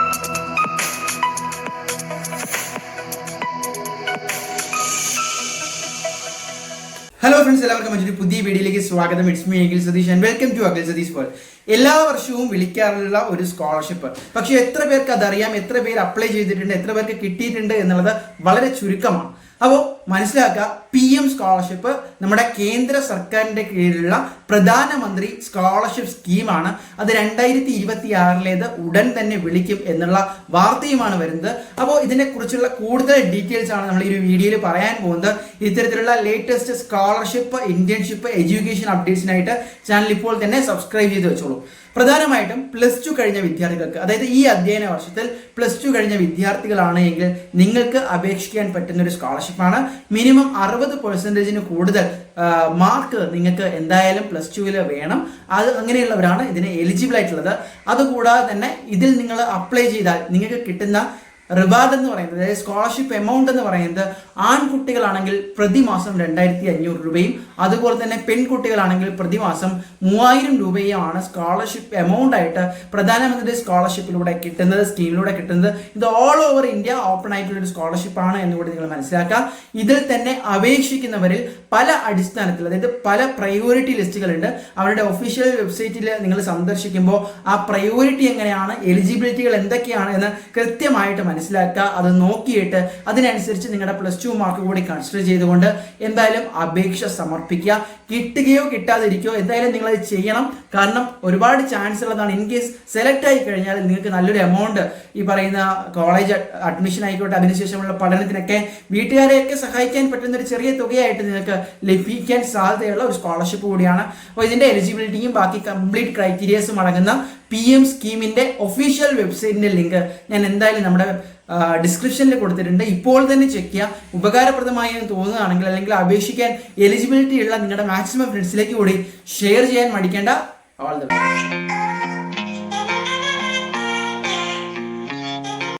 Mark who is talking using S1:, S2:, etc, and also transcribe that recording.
S1: Hello friends, എല്ലാവർക്കും മറ്റൊരു പുതിയ വീഡിയോയിലേക്ക് സ്വാഗതം. It's me Akhil Satheesh and welcome to Akhil Satheesh world. എല്ലാ വർഷവും വിളിക്കാറുള്ള ഒരു സ്കോളർഷിപ്പ്, പക്ഷെ എത്ര പേർക്ക് അതറിയാം, എത്ര പേര് അപ്ലൈ ചെയ്തിട്ടുണ്ട്, എത്ര പേർക്ക് കിട്ടിയിട്ടുണ്ട് എന്നുള്ളത് വളരെ ചുരുക്കമാണ്. അപ്പോൾ മനസ്സിലാക്കുക, PM സ്കോളർഷിപ്പ് നമ്മുടെ കേന്ദ്ര സർക്കാരിന്റെ കീഴിലുള്ള പ്രധാനമന്ത്രി സ്കോളർഷിപ്പ് സ്കീമാണ്. അത് 2026 ഉടൻ തന്നെ വിളിക്കും എന്നുള്ള വാർത്തയുമാണ് വരുന്നത്. അപ്പോൾ ഇതിനെക്കുറിച്ചുള്ള കൂടുതൽ ഡീറ്റെയിൽസ് ആണ് നമ്മൾ ഈ ഒരു വീഡിയോയിൽ പറയാൻ പോകുന്നത്. ഇത്തരത്തിലുള്ള ലേറ്റസ്റ്റ് സ്കോളർഷിപ്പ്, ഇന്റേൺഷിപ്പ്, എഡ്യൂക്കേഷൻ അപ്ഡേറ്റ്സിനായിട്ട് ചാനൽ ഇപ്പോൾ തന്നെ സബ്സ്ക്രൈബ് ചെയ്ത് വെച്ചോളൂ. പ്രധാനമായിട്ടും +2 കഴിഞ്ഞ വിദ്യാർത്ഥികൾക്ക്, അതായത് ഈ അധ്യയന വർഷത്തിൽ +2 കഴിഞ്ഞ വിദ്യാർത്ഥികളാണ് എങ്കിൽ നിങ്ങൾക്ക് അപേക്ഷിക്കാൻ പറ്റുന്ന ഒരു സ്കോളർഷിപ്പാണ്. മിനിമം 60% കൂടുതൽ മാർക്ക് നിങ്ങൾക്ക് എന്തായാലും +2 വേണം. അത് അങ്ങനെയുള്ളവരാണ് ഇതിന് എലിജിബിൾ ആയിട്ടുള്ളത്. അതുകൂടാതെ തന്നെ ഇതിൽ നിങ്ങൾ അപ്ലൈ ചെയ്താൽ നിങ്ങൾക്ക് കിട്ടുന്ന റിവാർഡ് എന്ന് പറയുന്നത്, അതായത് സ്കോളർഷിപ്പ് എമൗണ്ട് എന്ന് പറയുന്നത്, ആൺകുട്ടികളാണെങ്കിൽ പ്രതിമാസം 2500 രൂപയും അതുപോലെ തന്നെ പെൺകുട്ടികളാണെങ്കിൽ പ്രതിമാസം 3000 രൂപയുമാണ് സ്കോളർഷിപ്പ് എമൗണ്ട് ആയിട്ട് പ്രധാനമന്ത്രി സ്കോളർഷിപ്പിലൂടെ കിട്ടുന്നത്, സ്കീമിലൂടെ കിട്ടുന്നത്. ഇത് ഓൾ ഓവർ ഇന്ത്യ ഓപ്പൺ ആയിട്ടുള്ള ഒരു സ്കോളർഷിപ്പ് ആണ് എന്നുകൂടി നിങ്ങൾ മനസ്സിലാക്കുക. ഇതിൽ തന്നെ അപേക്ഷിക്കുന്നവരിൽ പല അടിസ്ഥാനത്തിൽ, അതായത് പല പ്രയോറിറ്റി ലിസ്റ്റുകളുണ്ട്. അവരുടെ ഒഫീഷ്യൽ വെബ്സൈറ്റിൽ നിങ്ങൾ സന്ദർശിക്കുമ്പോൾ ആ പ്രയോറിറ്റി എങ്ങനെയാണ്, എലിജിബിലിറ്റികൾ എന്തൊക്കെയാണ് എന്ന് കൃത്യമായിട്ട് മനസ്സിലാക്കുക. അത് നോക്കിയിട്ട് അതിനനുസരിച്ച് നിങ്ങളുടെ +2 മാർക്ക് കൂടി കൺസിഡർ ചെയ്തുകൊണ്ട് എന്തായാലും അപേക്ഷ സമർപ്പിക്കുക. കിട്ടുകയോ കിട്ടാതിരിക്കുകയോ എന്തായാലും നിങ്ങൾ അത് ചെയ്യണം. കാരണം ഒരുപാട് ചാൻസ് ഉള്ളതാണ്. ഇൻ കേസ് സെലക്ട് ആയി കഴിഞ്ഞാൽ നിങ്ങൾക്ക് നല്ലൊരു എമൗണ്ട്, ഈ പറയുന്ന കോളേജ് അഡ്മിഷൻ ആയിക്കോട്ടെ, അതിനുശേഷമുള്ള പഠനത്തിനൊക്കെ വീട്ടുകാരെയൊക്കെ സഹായിക്കാൻ പറ്റുന്ന ഒരു ചെറിയ തുകയായിട്ട് നിങ്ങൾക്ക് ലഭിക്കാൻ സാധ്യതയുള്ള ഒരു സ്കോളർഷിപ്പ് കൂടിയാണ്. അപ്പോൾ ഇതിന്റെ എലിജിബിലിറ്റിയും ബാക്കി കംപ്ലീറ്റ് ക്രൈറ്റീരിയസും അടങ്ങുന്ന PM സ്കീമിന്റെ ഒഫീഷ്യൽ വെബ്സൈറ്റിന്റെ ലിങ്ക് ഞാൻ എന്തായാലും നമ്മുടെ ഡിസ്ക്രിപ്ഷനിൽ കൊടുത്തിട്ടുണ്ട്. ഇപ്പോൾ തന്നെ ചെക്ക് ചെയ്യുക. ഉപകാരപ്രദമായി തോന്നുകയാണെങ്കിൽ, അല്ലെങ്കിൽ അപേക്ഷിക്കാൻ എലിജിബിലിറ്റി ഉള്ള നിങ്ങളുടെ മാക്സിമം ഫ്രണ്ട്സിലേക്ക് കൂടി ഷെയർ ചെയ്യാൻ മടിക്കേണ്ട. All the best.